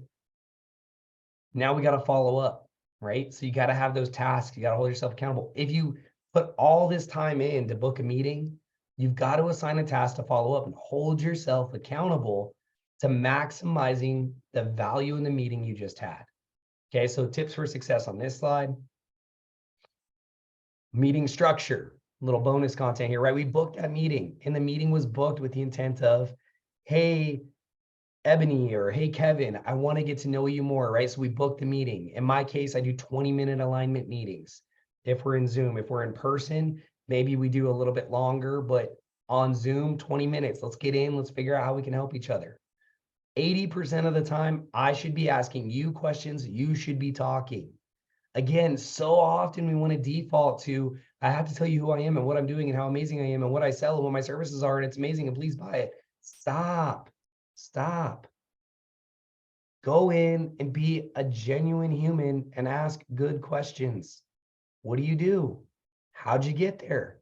Now we got to follow up, right? So you got to have those tasks. You got to hold yourself accountable. If you put all this time in to book a meeting, you've got to assign a task to follow up and hold yourself accountable to maximizing the value in the meeting you just had. Okay, so tips for success on this slide. Meeting structure, little bonus content here, right? We booked that meeting, and the meeting was booked with the intent of, hey, Ebony, or hey, Kevin, I want to get to know you more, right? So we booked the meeting. In my case, I do 20-minute alignment meetings. If we're in Zoom, if we're in person, maybe we do a little bit longer, but on Zoom, 20 minutes. Let's get in, let's figure out how we can help each other. 80% of the time, I should be asking you questions, you should be talking. Again, so often we want to default to, I have to tell you who I am and what I'm doing and how amazing I am and what I sell and what my services are, and it's amazing and please buy it. Stop. Go in and be a genuine human and ask good questions. What do you do? How'd you get there?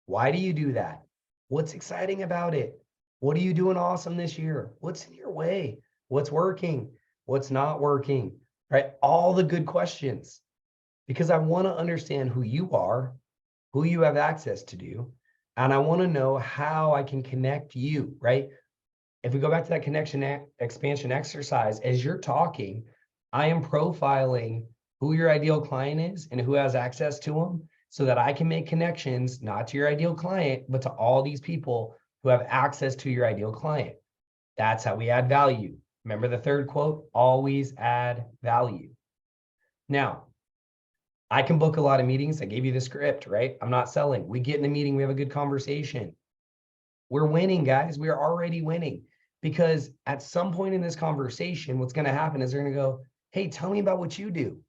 Why do you do that? What's exciting about it? What are you doing awesome this year? What's in your way? What's working? What's not working? Right? All the good questions. Because I want to understand who you are, who you have access to do, and I want to know how I can connect you, right? If we go back to that connection expansion exercise, as you're talking, I am profiling who your ideal client is and who has access to them so that I can make connections, not to your ideal client, but to all these people who have access to your ideal client. That's how we add value. Remember the third quote, always add value. Now, I can book a lot of meetings. I gave you the script, right? I'm not selling. We get in a meeting, we have a good conversation. We're winning, guys. We are already winning, because at some point in this conversation, what's going to happen is they're going to go, hey, tell me about what you do.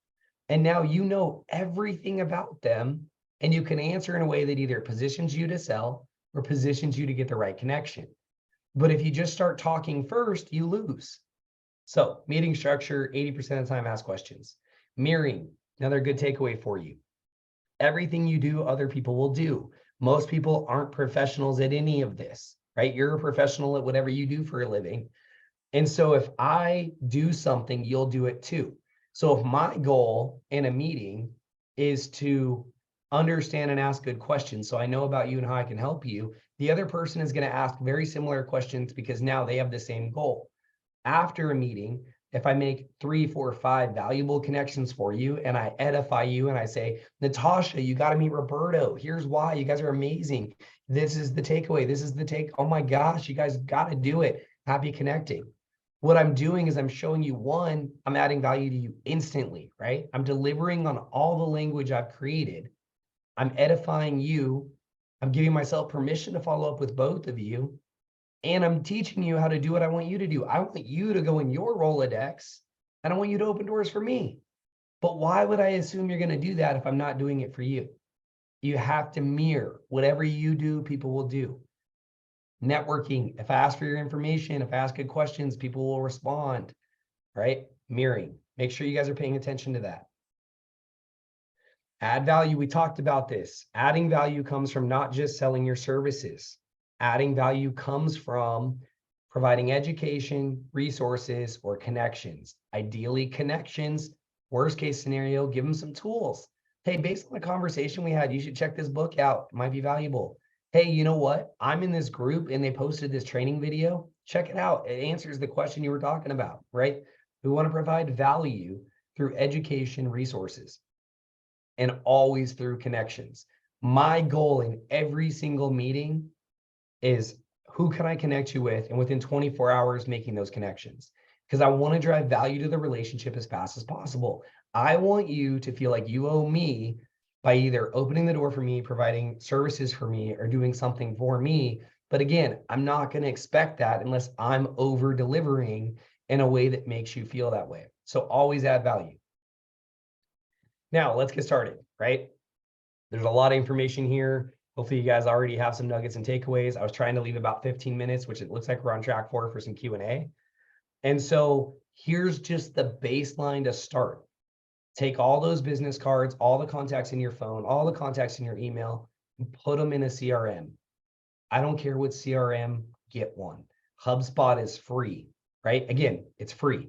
And now you know everything about them, and you can answer in a way that either positions you to sell or positions you to get the right connection. But if you just start talking first, you lose. So meeting structure, 80% of the time, ask questions. Mirroring, another good takeaway for you. Everything you do, other people will do. Most people aren't professionals at any of this, right? You're a professional at whatever you do for a living. And so if I do something, you'll do it too. So if my goal in a meeting is to understand and ask good questions, so I know about you and how I can help you, the other person is going to ask very similar questions because now they have the same goal. After a meeting, if I make 3, 4, 5 valuable connections for you and I edify you and I say, Natasha, you got to meet Roberto. Here's why. You guys are amazing. This is the takeaway. This is the take. Oh my gosh, you guys got to do it. Happy connecting. What I'm doing is I'm showing you, one, I'm adding value to you instantly, right? I'm delivering on all the language I've created. I'm edifying you. I'm giving myself permission to follow up with both of you. And I'm teaching you how to do what I want you to do. I want you to go in your Rolodex and I want you to open doors for me. But why would I assume you're going to do that if I'm not doing it for you? You have to mirror whatever you do, people will do. Networking, if I ask for your information, if I ask good questions, people will respond, right? Mirroring, make sure you guys are paying attention to that. Add value, we talked about this. Adding value comes from not just selling your services. Adding value comes from providing education, resources, or connections. Ideally connections. Worst case scenario, give them some tools. Hey, based on the conversation we had, you should check this book out. It might be valuable. Hey, you know what? I'm in this group and they posted this training video. Check it out. It answers the question you were talking about, right? We want to provide value through education, resources, and always through connections. My goal in every single meeting is who can I connect you with? And within 24 hours, making those connections. Because I want to drive value to the relationship as fast as possible. I want you to feel like you owe me by either opening the door for me, providing services for me, or doing something for me. But again, I'm not going to expect that unless I'm over delivering in a way that makes you feel that way. So always add value. Now let's get started, right? There's a lot of information here. Hopefully you guys already have some nuggets and takeaways. I was trying to leave about 15 minutes, which it looks like we're on track for some Q&A. And so here's just the baseline to start. Take all those business cards, all the contacts in your phone, all the contacts in your email, and put them in a CRM. I don't care what CRM, get one. HubSpot is free, right? Again, it's free.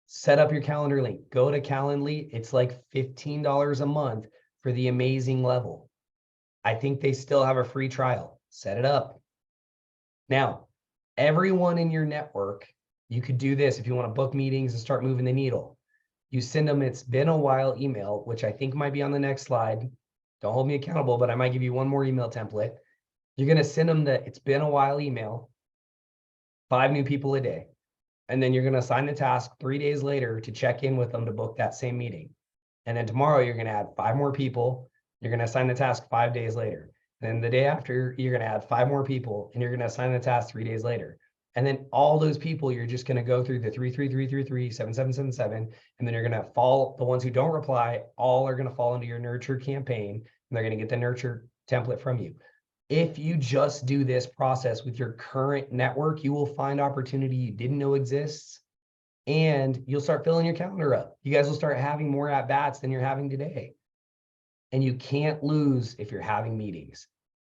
Set up your calendar link. Go to Calendly. It's like $15 a month for the amazing level. I think they still have a free trial. Set it up. Now, everyone in your network, you could do this if you want to book meetings and start moving the needle. You send them "it's been a while" email, which I think might be on the next slide. Don't hold me accountable, but I might give you one more email template. You're going to send them the "it's been a while" email, 5 new people a day. And then you're going to assign the task 3 days later to check in with them to book that same meeting. And then tomorrow you're going to add 5 more people. You're going to assign the task 5 days later. And then the day after, you're going to add 5 more people and you're going to assign the task 3 days later. And then all those people, you're just going to go through the 33333, 7777, and then you're going to fall. The ones who don't reply, all are going to fall into your nurture campaign, and they're going to get the nurture template from you. If you just do this process with your current network, you will find opportunity you didn't know exists, and you'll start filling your calendar up. You guys will start having more at-bats than you're having today. And you can't lose if you're having meetings.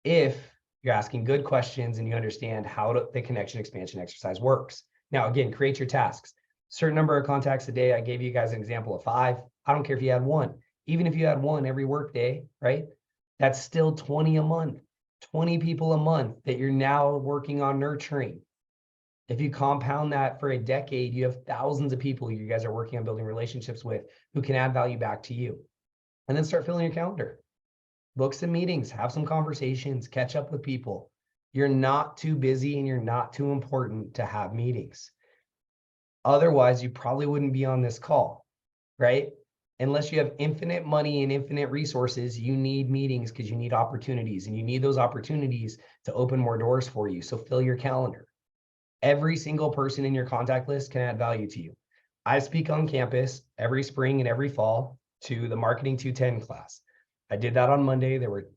If you're asking good questions and you understand how the connection expansion exercise works. Now, again, create your tasks. Certain number of contacts a day. I gave you guys an example of 5. I don't care if you had 1. Even if you had 1 every work day, right? That's still 20 a month. 20 people a month that you're now working on nurturing. If you compound that for a decade, you have thousands of people you guys are working on building relationships with who can add value back to you. And then start filling your calendar. Book some meetings, have some conversations, catch up with people. You're not too busy and you're not too important to have meetings. Otherwise, you probably wouldn't be on this call, right? Unless you have infinite money and infinite resources, you need meetings because you need opportunities, and you need those opportunities to open more doors for you. So fill your calendar. Every single person in your contact list can add value to you. I speak on campus every spring and every fall to the Marketing 210 class. I did that on Monday. There were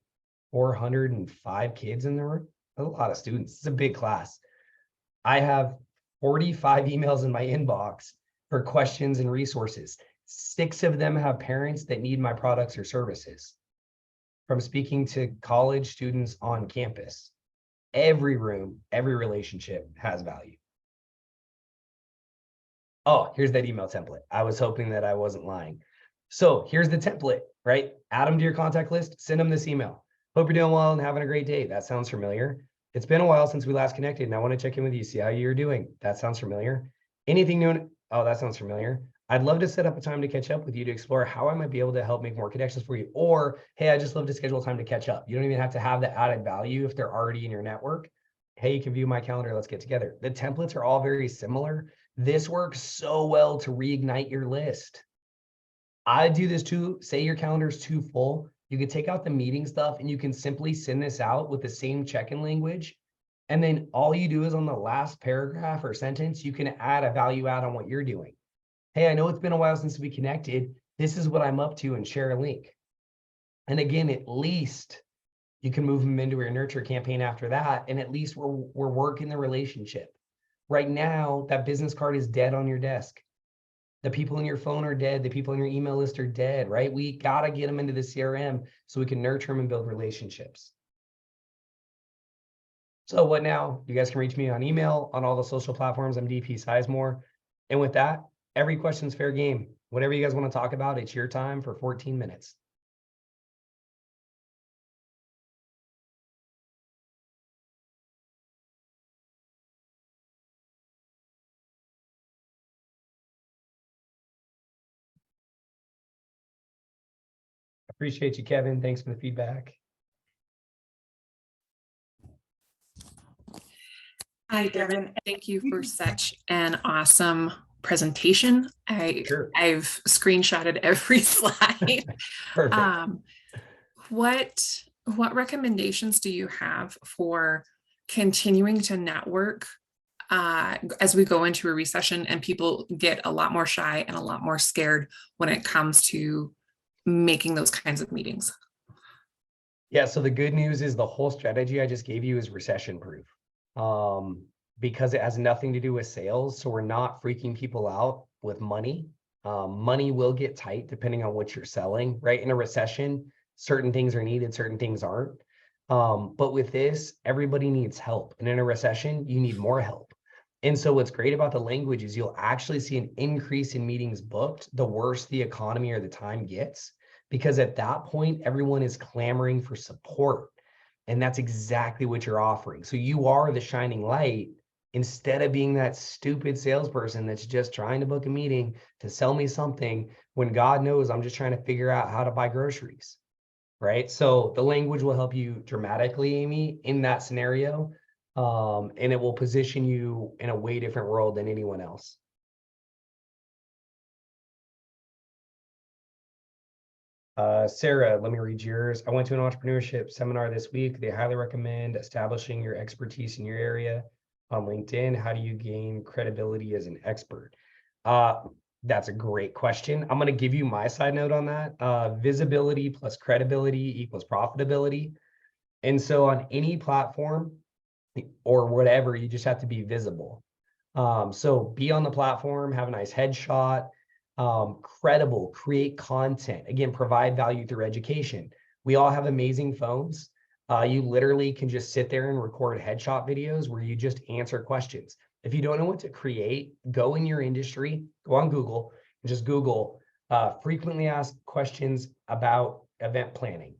405 kids in the room. A lot of students. It's a big class. I have 45 emails in my inbox for questions and resources. 6 of them have parents that need my products or services. From speaking to college students on campus, every room, every relationship has value. Oh, here's that email template. I was hoping that I wasn't lying. So here's the template, right? Add them to your contact list, send them this email. Hope you're doing well and having a great day. That sounds familiar. It's been a while since we last connected and I want to check in with you, see how you're doing. That sounds familiar. Anything new? Oh, that sounds familiar. I'd love to set up a time to catch up with you to explore how I might be able to help make more connections for you. Or, hey, I just love to schedule time to catch up. You don't even have to have the added value if they're already in your network. Hey, you can view my calendar. Let's get together. The templates are all very similar. This works so well to reignite your list. I do this too. Say your calendar is too full. You can take out the meeting stuff and you can simply send this out with the same check-in language. And then all you do is on the last paragraph or sentence, you can add a value add on what you're doing. Hey, I know it's been a while since we connected. This is what I'm up to, and share a link. And again, at least you can move them into your nurture campaign after that. And at least we're working the relationship. Right now, that business card is dead on your desk. The people in your phone are dead. The people in your email list are dead, right? We got to get them into the CRM so we can nurture them and build relationships. So what now? You guys can reach me on email, on all the social platforms. I'm DP Sizemore. And with that, every question's fair game. Whatever you guys want to talk about, it's your time for 14 minutes. Appreciate you, Kevin. Thanks for the feedback. Hi, Devin. Thank you for such an awesome presentation. Sure. I've screenshotted every slide. Perfect. What recommendations do you have for continuing to network as we go into a recession and people get a lot more shy and a lot more scared when it comes to making those kinds of meetings? Yeah, so the good news is the whole strategy I just gave you is recession proof. Because it has nothing to do with sales. So we're not freaking people out with money. Money will get tight depending on what you're selling, right? In a recession, certain things are needed, certain things aren't. But with this, everybody needs help. And in a recession, you need more help. And so what's great about the language is you'll actually see an increase in meetings booked the worse the economy or the time gets, because at that point, everyone is clamoring for support. And that's exactly what you're offering. So you are the shining light instead of being that stupid salesperson that's just trying to book a meeting to sell me something when God knows I'm just trying to figure out how to buy groceries, right? So the language will help you dramatically, Amy, in that scenario. And it will position you in a way different world than anyone else. Sarah, let me read yours. I went to an entrepreneurship seminar this week. They highly recommend establishing your expertise in your area on LinkedIn. How do you gain credibility as an expert? That's a great question. I'm going to give you my side note on that. Visibility plus credibility equals profitability. And so on any platform or whatever, you just have to be visible. So be on the platform, have a nice headshot, credible, create content, again, provide value through education. We all have amazing phones. You literally can just sit there and record headshot videos where you just answer questions. If you don't know what to create, go in your industry, go on Google and just Google frequently asked questions about event planning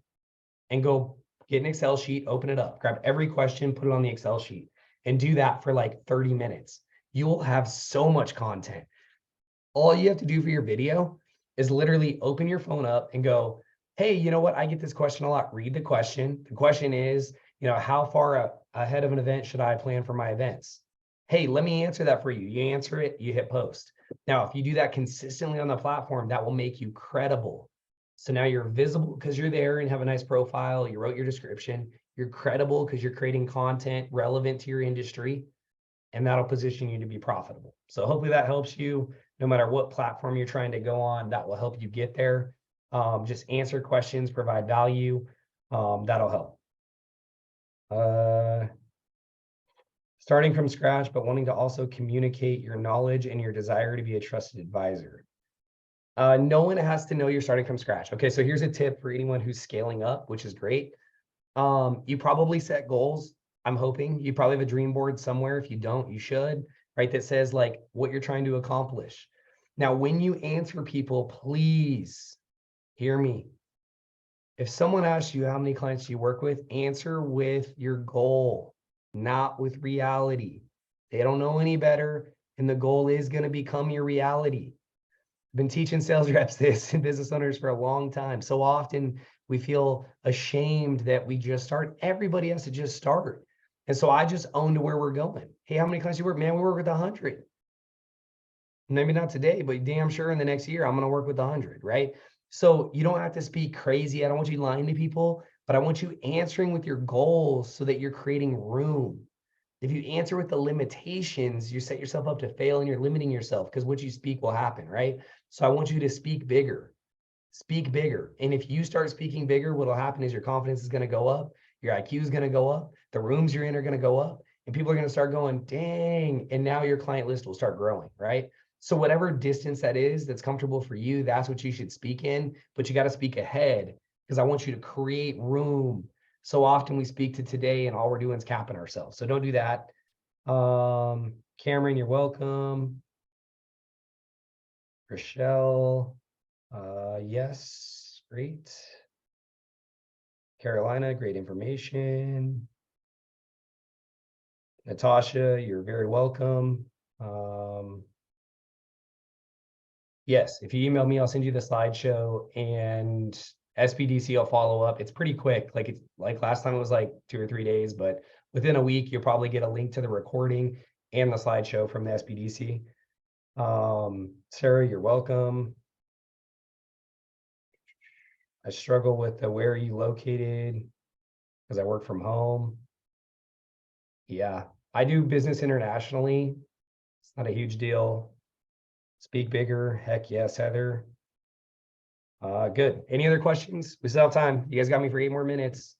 and go get an Excel sheet, open it up, grab every question, put it on the Excel sheet and do that for like 30 minutes. You will have so much content. All you have to do for your video is literally open your phone up and go, hey, you know what? I get this question a lot. Read the question. The question is, how far ahead of an event should I plan for my events? Hey, let me answer that for you. You answer it, you hit post. Now, if you do that consistently on the platform, that will make you credible. So now you're visible because you're there and have a nice profile. You wrote your description. You're credible because you're creating content relevant to your industry, and that'll position you to be profitable. So hopefully that helps you. No matter what platform you're trying to go on, that will help you get there. Just answer questions, provide value. That'll help. Starting from scratch, but wanting to also communicate your knowledge and your desire to be a trusted advisor. No one has to know you're starting from scratch. Okay, so here's a tip for anyone who's scaling up, which is great. You probably set goals. I'm hoping you probably have a dream board somewhere. If you don't, you should, right? That says like what you're trying to accomplish. Now, when you answer people, please hear me. If someone asks you how many clients you work with, answer with your goal, not with reality. They don't know any better, and the goal is going to become your reality. I've been teaching sales reps this and business owners for a long time. So often we feel ashamed that we just start. Everybody has to just start. And so I just own to where we're going. Hey, how many clients you work? Man, we work with 100. Maybe not today, but damn sure in the next year, I'm going to work with 100, right? So you don't have to speak crazy. I don't want you lying to people, but I want you answering with your goals so that you're creating room. If you answer with the limitations, you set yourself up to fail and you're limiting yourself because what you speak will happen, right? So I want you to speak bigger. Speak bigger. And if you start speaking bigger, what will happen is your confidence is going to go up, your IQ is going to go up, the rooms you're in are going to go up, and people are going to start going, dang. And now your client list will start growing, right? So whatever distance that is that's comfortable for you, that's what you should speak in, but you got to speak ahead because I want you to create room. So often we speak to today and all we're doing is capping ourselves. So don't do that. Cameron, you're welcome. Rochelle, yes, great. Carolina, great information. Natasha, you're very welcome. Yes, if you email me, I'll send you the slideshow, and SPDC will follow up. It's pretty quick. Like it's like last time it was like 2 or 3 days, but within a week, you'll probably get a link to the recording and the slideshow from the SPDC. Sarah, you're welcome. I struggle with the where are you located because I work from home. Yeah, I do business internationally. It's not a huge deal. Speak bigger. Heck yes, Heather. Good. Any other questions? We still have time. You guys got me for 8 more minutes.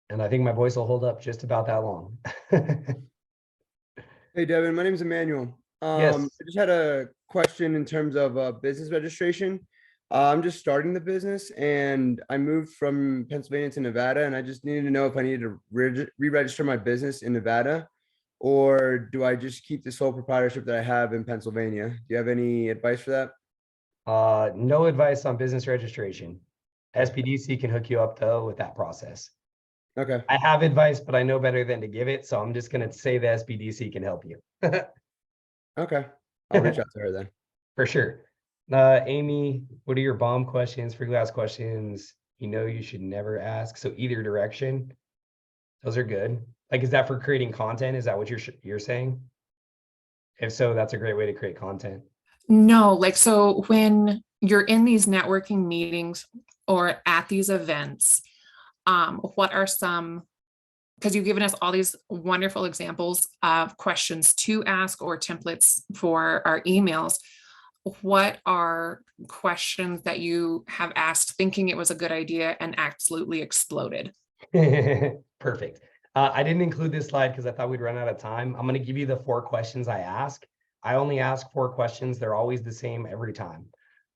And I think my voice will hold up just about that long. Hey, Devin, my name is Emmanuel. Yes. I just had a question in terms of business registration. I'm just starting the business and I moved from Pennsylvania to Nevada, and I just needed to know if I needed to re-register my business in Nevada, or do I just keep the sole proprietorship that I have in Pennsylvania? Do you have any advice for that? No advice on business registration. SPDC can hook you up though with that process. Okay. I have advice, but I know better than to give it. So I'm just going to say the SPDC can help you. Okay. I'll reach out to her then. For sure. Amy, what are your bomb questions, free class questions you should never ask? So either direction, those are good. Like, is that for creating content? Is that what you're saying? If so, that's a great way to create content. No, like, so when you're in these networking meetings or at these events, what are some, because you've given us all these wonderful examples of questions to ask or templates for our emails. What are questions that you have asked thinking it was a good idea and absolutely exploded? Perfect. I didn't include this slide because I thought we'd run out of time. I'm going to give you the 4 questions I ask. I only ask 4 questions. They're always the same every time.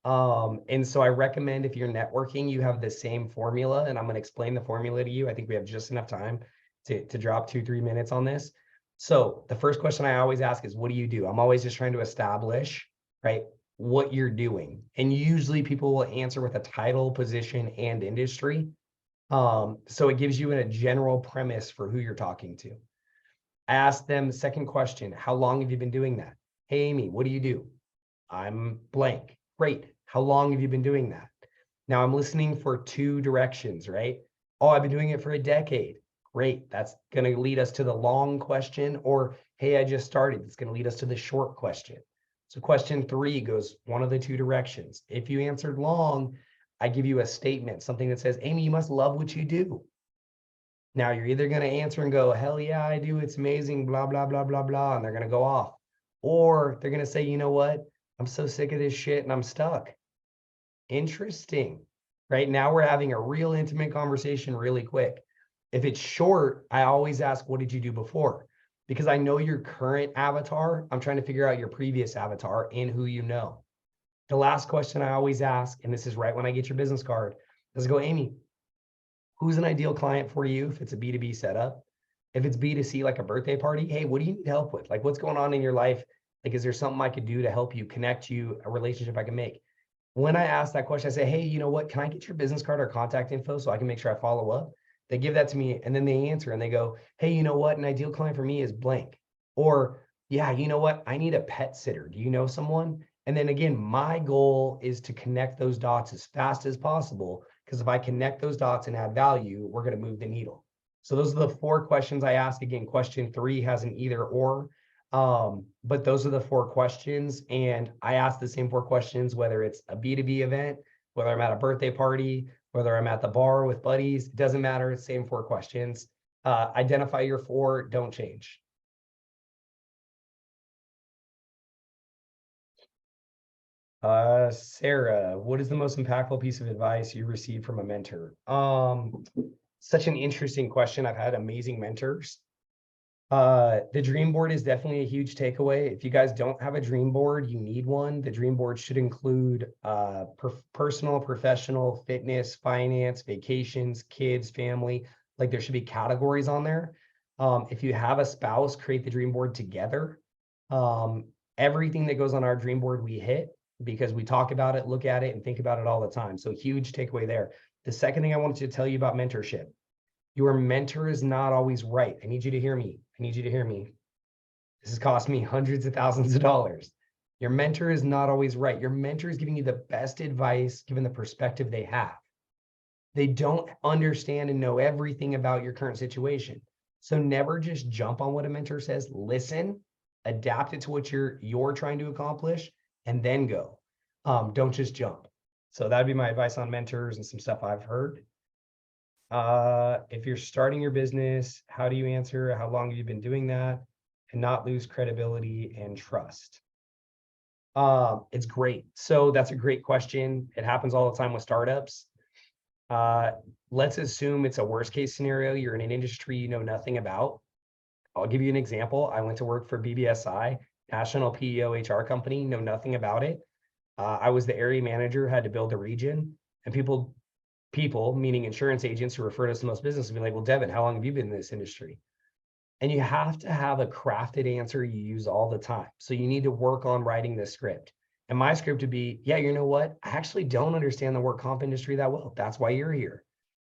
And so I recommend if you're networking, you have the same formula, and I'm going to explain the formula to you. I think we have just enough time to drop 2-3 minutes on this. So the first question I always ask is, what do you do? I'm always just trying to establish, right, what you're doing. And usually people will answer with a title, position, and industry. So it gives you a general premise for who you're talking to. I asked them the second question, how long have you been doing that? Hey, Amy, what do you do? I'm blank. Great. How long have you been doing that? Now I'm listening for 2 directions, right? Oh, I've been doing it for a decade. Great. That's going to lead us to the long question, or, hey, I just started. It's going to lead us to the short question. So question 3 goes one of the 2 directions. If you answered long, I give you a statement, something that says, Amy, you must love what you do. Now you're either going to answer and go, hell yeah, I do. It's amazing, blah, blah, blah, blah, blah. And they're going to go off. Or they're going to say, you know what? I'm so sick of this shit and I'm stuck. Interesting. Right now we're having a real intimate conversation really quick. If it's short, I always ask, what did you do before? Because I know your current avatar. I'm trying to figure out your previous avatar and who you know. The last question I always ask, and this is right when I get your business card, is go, Amy, who's an ideal client for you if it's a B2B setup? If it's B2C, like a birthday party, hey, what do you need help with? Like, what's going on in your life? Like, is there something I could do to help you, connect you, a relationship I can make? When I ask that question, I say, hey, you know what? Can I get your business card or contact info so I can make sure I follow up? They give that to me and then they answer and they go, hey, you know what? An ideal client for me is blank. Or, yeah, you know what? I need a pet sitter. Do you know someone? And then again, my goal is to connect those dots as fast as possible, because if I connect those dots and add value, we're going to move the needle. So those are the 4 questions I ask. Again, question 3 has an either or, but those are the 4 questions. And I ask the same 4 questions, whether it's a B2B event, whether I'm at a birthday party, whether I'm at the bar with buddies, it doesn't matter. It's same 4 questions. Identify your 4, don't change. Sarah, what is the most impactful piece of advice you received from a mentor? Such an interesting question. I've had amazing mentors. The dream board is definitely a huge takeaway. If you guys don't have a dream board, you need one. The dream board should include personal, professional, fitness, finance, vacations, kids, family. Like there should be categories on there. If you have a spouse, create the dream board together. Everything that goes on our dream board, we hit because we talk about it, look at it, and think about it all the time. So huge takeaway there. The second thing I wanted to tell you about mentorship. Your mentor is not always right. I need you to hear me. I need you to hear me. This has cost me hundreds of thousands of dollars. Your mentor is not always right. Your mentor is giving you the best advice given the perspective they have. They don't understand and know everything about your current situation. So never just jump on what a mentor says. Listen, adapt it to what you're trying to accomplish, and then go. Don't just jump. So that'd be my advice on mentors and some stuff I've heard. If you're starting your business, how do you answer? How long have you been doing that? And not lose credibility and trust. It's great. So that's a great question. It happens all the time with startups. Let's assume it's a worst case scenario. You're in an industry you know nothing about. I'll give you an example. I went to work for BBSI, National PEO HR company, know nothing about it. I was the area manager, had to build a region, and people, meaning insurance agents who refer to us to most businesses, be like, well, Devin, how long have you been in this industry? And you have to have a crafted answer you use all the time. So you need to work on writing the script. And my script would be, yeah, you know what? I actually don't understand the work comp industry that well. That's why you're here.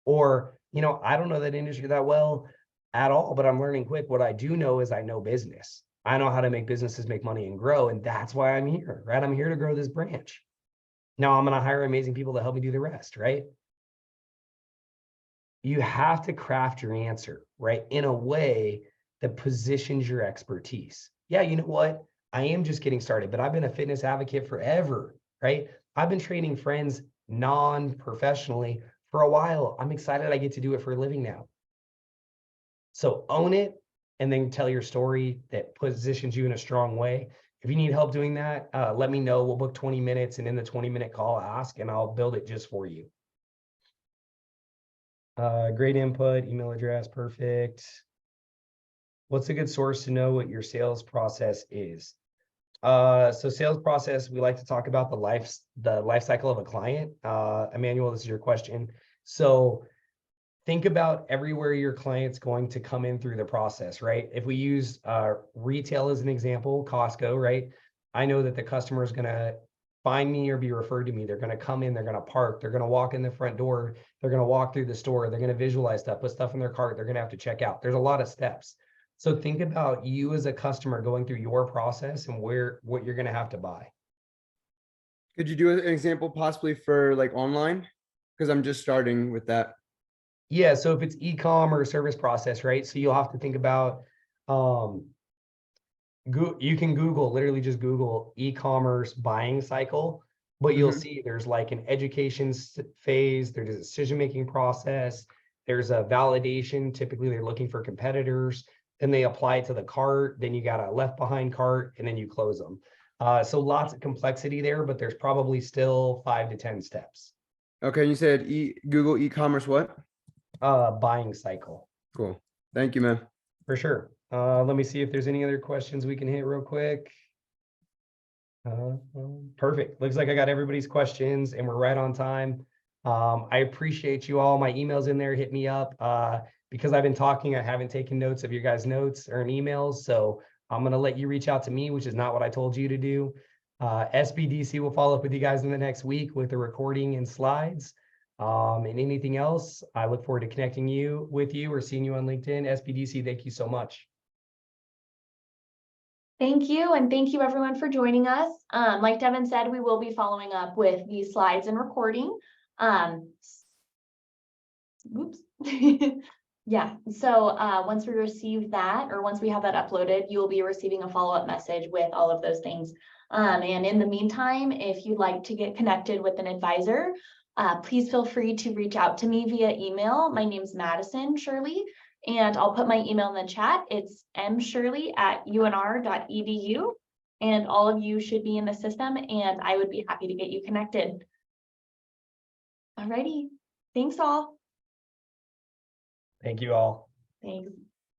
Or, I don't know that industry that well at all, but I'm learning quick. What I do know is I know business. I know how to make businesses make money and grow. And that's why I'm here, right? I'm here to grow this branch. Now I'm going to hire amazing people to help me do the rest, right? You have to craft your answer, right, in a way that positions your expertise. Yeah, you know what? I am just getting started, but I've been a fitness advocate forever, right? I've been training friends non-professionally for a while. I'm excited I get to do it for a living now. So own it and then tell your story that positions you in a strong way. If you need help doing that, let me know. We'll book 20 minutes, and in the 20-minute call, ask, and I'll build it just for you. Great input, email address, perfect. What's a good source to know what your sales process is? So sales process, we like to talk about the life cycle of a client. Emmanuel, this is your question. So think about everywhere your client's going to come in through the process, right? If we use retail as an example, Costco, right? I know that the customer is going to find me or be referred to me. They're going to come in, they're going to park, they're going to walk in the front door, they're going to walk through the store, they're going to visualize stuff, put stuff in their cart, they're going to have to check out. There's a lot of steps. So think about you as a customer going through your process and what you're going to have to buy. Could you do an example possibly for like online? Because I'm just starting with that. Yeah, so if it's e-com or service process, right? So you'll have to think about, you can literally just Google e-commerce buying cycle, but you'll see there's like an education phase, there's a decision-making process, there's a validation. Typically they're looking for competitors, then they apply it to the cart, then you got a left behind cart, and then you close them. So lots of complexity there, but there's probably still 5 to 10 steps. Okay, you said Google e-commerce what? Buying cycle. Cool. Thank you, man. For sure. Let me see if there's any other questions we can hit real quick. Perfect. Looks like I got everybody's questions and we're right on time. I appreciate you all. My email's in there. Hit me up. Because I've been talking, I haven't taken notes of your guys' notes or emails. So I'm going to let you reach out to me, which is not what I told you to do. SBDC will follow up with you guys in the next week with the recording and slides. And anything else, I look forward to connecting with you or seeing you on LinkedIn. SBDC, thank you so much. Thank you. And thank you everyone for joining us. Like Devin said, we will be following up with these slides and recording. Oops. Yeah. So once we receive that, or once we have that uploaded, you will be receiving a follow-up message with all of those things. And in the meantime, if you'd like to get connected with an advisor, please feel free to reach out to me via email. My name's Madison Shirley, And I'll put my email in the chat. It's mshirley@unr.edu. And all of you should be in the system, and I would be happy to get you connected. Alrighty, thanks all. Thank you all. Thanks.